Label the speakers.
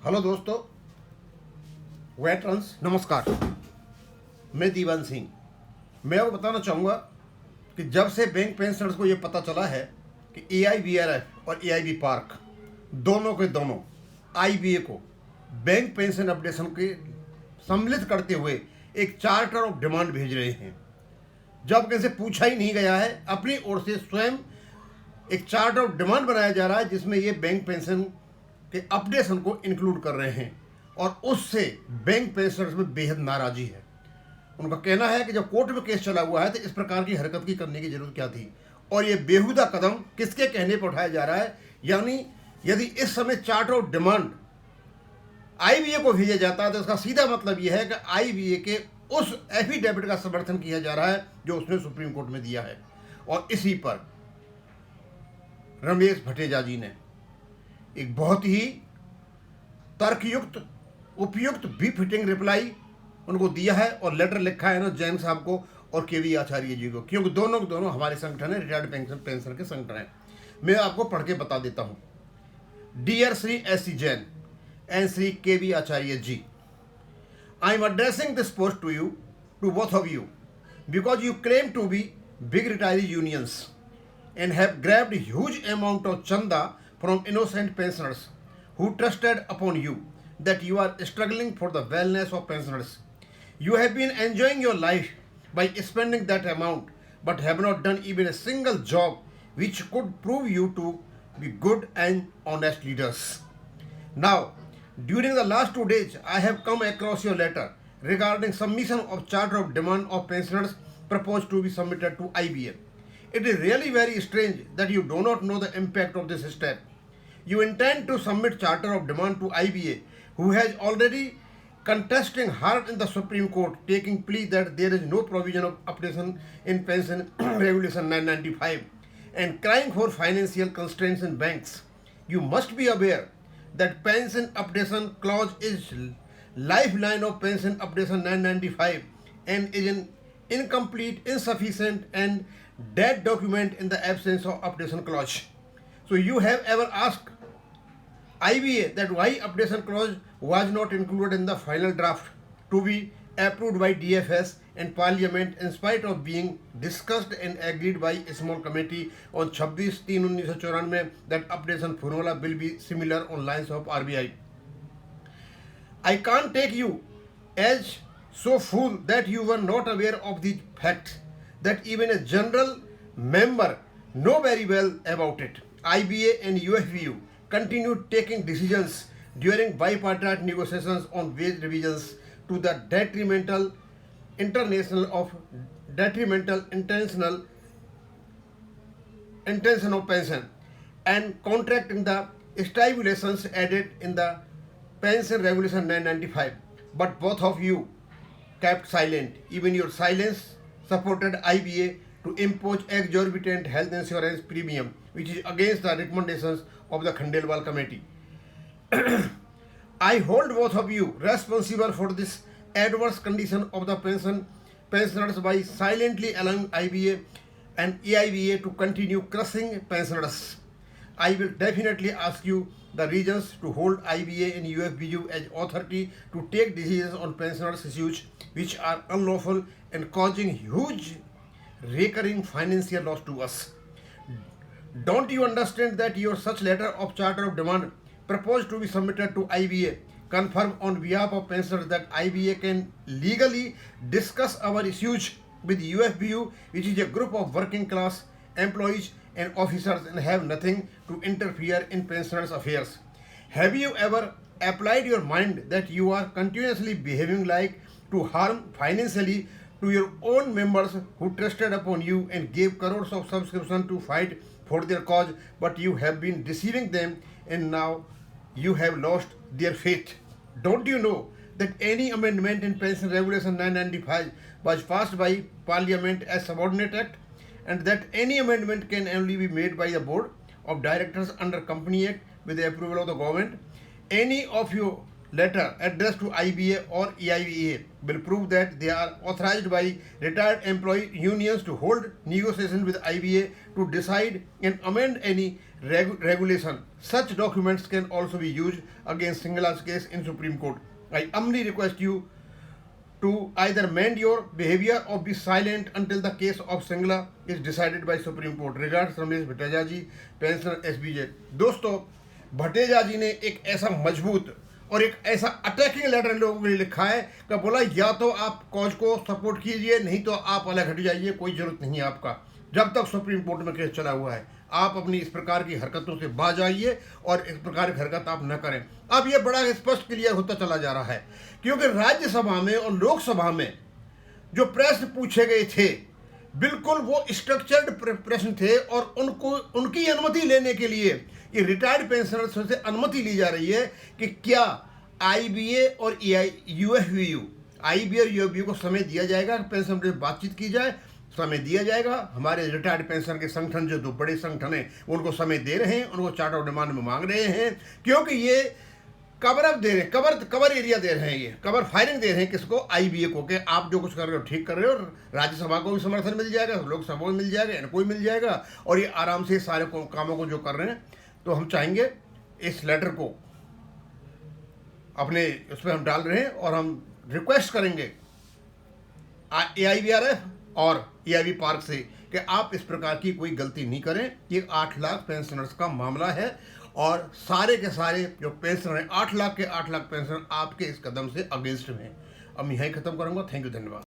Speaker 1: Hello दोस्तों, veterans नमस्कार। मैं दीवान सिंह। मैं आपको बताना चाहूँगा कि जब से बैंक पेंशनर्स को ये पता चला है कि AIBRF और AIB पार्क दोनों के दोनों IBA को बैंक पेंशन अपडेशन के सम्मिलित करते हुए एक चार्टर ऑफ डिमांड भेज रहे हैं, जब कैसे पूछा ही नहीं गया है, अपनी ओर से स्वयं एक चार्टर ऑफ डिमांड बनाया जा रहा है जिसमें ये बैंक पेंशन के अपडेशन को इंक्लूड कर रहे हैं और उससे बैंक पेंशनर्स में बेहद नाराज़ी है। उनका कहना है कि जब कोर्ट में केस चला हुआ है तो इस प्रकार की हरकत की करने की जरूरत क्या थी और ये बेहुदा कदम किसके कहने पर उठाया जा रहा है। यानी यदि इस समय चार्टर ऑफ डिमांड IBA को भेजा जाता है तो इसका सीधा मतलब यह है कि IBA के उस एफिडेविट का समर्थन किया जा रहा है जो उसने सुप्रीम कोर्ट में दिया है। और इसी पर रमेश भटेजा जी ने एक बहुत ही तर्कयुक्त, उपयुक्त, बी फिटिंग रिप्लाई उनको दिया है और लेटर लिखा है ना जैन साहब को और KV आचार्य जी को, क्योंकि दोनों के दोनों हमारे संगठन है, रिटायर्ड पेंशन के संगठन है। मैं आपको पढ़ के बता देता हूँ। Dear Shri SC Jain and Sri KV Acharya ji, I am addressing this post to you, to both of you, because you claim to be big retiree unions and have grabbed huge amount of chanda from innocent pensioners who trusted upon you that you are struggling for the wellness of pensioners. You have been enjoying your life by spending that amount, but have not done even a single job which could prove you to be good and honest leaders. Now, during the last 2 days, I have come across your letter regarding submission of charter of demand of pensioners proposed to be submitted to IBA. It is really very strange that you do not know the impact of this step. You intend to submit charter of demand to IBA, who has already contesting hard in the Supreme Court, taking plea that there is no provision of updation in Pension Revolution 995 and crying for financial constraints in banks. You must be aware that pension updation clause is lifeline of pension updation 995 and is an incomplete, insufficient and dead document in the absence of updation clause. So you have ever asked IBA that why updation clause was not included in the final draft to be approved by DFS and Parliament in spite of being discussed and agreed by a small committee on 26/3/1994 that updation formula will be similar on lines of RBI. I can't take you as so fool that you were not aware of the fact that even a general member know very well about it. IBA and UFBU continued taking decisions during bipartite negotiations on wage revisions to the detrimental intention of pension and contracting the stipulations added in the Pension Revolution 995. But both of you kept silent. Even your silence supported IBA to impose exorbitant health insurance premium, which is against the recommendations of the Khandelwal Committee. I hold both of you responsible for this adverse condition of the pensioners by silently allowing IBA and AIBA to continue crushing pensioners. I will definitely ask you the reasons to hold IBA and UFBU as authority to take decisions on pensioners' issues which are unlawful and causing huge recurring financial loss to us. Don't you understand that your such letter of charter of demand proposed to be submitted to IBA confirm on behalf of pensioners that IBA can legally discuss our issues with UFBU, which is a group of working class employees and officers and have nothing to interfere in pensioners' affairs? Have you ever applied your mind that you are continuously behaving like to harm financially to your own members who trusted upon you and gave crores of subscription to fight for their cause, but you have been deceiving them and now you have lost their faith? Don't you know that any amendment in Pension Revolution 995 was passed by Parliament as subordinate act and that any amendment can only be made by the board of directors under Company Act with the approval of the government? Any of you letter addressed to IBA or EIVA will prove that they are authorized by retired employee unions to hold negotiation with IBA to decide and amend any regulation. Such documents can also be used against Singhala's case in Supreme Court. I humbly request you to either mend your behavior or be silent until the case of Singhala is decided by Supreme Court. Regards Ramesh Bhateja ji, pensioner SBJ। दोस्तों, भटेजा जी ने एक ऐसा मजबूत और एक ऐसा attacking letter लोगों के लिए लिखा है कि बोला या तो आप कॉज को सपोर्ट कीजिए, नहीं तो आप अलग हट जाइए, कोई जरूरत नहीं है आपका, जब तक सुप्रीम कोर्ट में केस चला हुआ है। आप अपनी इस प्रकार की हरकतों से बाज आइए और इस प्रकार की हरकत आप न करें। अब ये बड़ा स्पष्ट क्लियर होता चला जा रहा है, क्योंकि राज्यसभा में और लोकसभा में जो प्रश्न पूछे गए थे बिल्कुल वो स्ट्रक्चर्ड प्रश्न थे, और उनकी अनुमति लेने के लिए ये रिटायर्ड पेंशनर्स से अनुमति ली जा रही है कि क्या IBA और UFVU IBA और UFVU को समय दिया जाएगा, पेंशन पर बातचीत की जाए, समय दिया जाएगा। हमारे रिटायर्ड पेंशन के संगठन जो दो बड़े संगठन हैं उनको समय दे रहे हैं, उनको चार्ट ऑफ डिमांड में मांग रहे हैं, क्योंकि ये कवर अप दे रहे हैं, कवर एरिया दे रहे हैं, ये कवर फायरिंग दे रहे हैं किसको, IBA को, कि आप जो कुछ कर रहे हो ठीक कर रहे हो। राज्यसभा को भी समर्थन मिल जाएगा, लोकसभा को मिल जाएगा, इनको भी मिल जाएगा, और ये आराम से सारे कामों को जो कर रहे हैं। तो हम चाहेंगे इस लेटर को अपने उस पर हम डाल रहे हैं, और हम रिक्वेस्ट करेंगे AIBRF और EIB पार्क से कि आप इस प्रकार की कोई गलती नहीं करें। ये 8 लाख पेंशनर्स का मामला है, और सारे के सारे जो पेंशनर हैं 8 लाख के 8 लाख पेंशनर आपके इस कदम से अगेंस्ट में। अब मैं यहीं खत्म करूंगा। थैंक यू, धन्यवाद।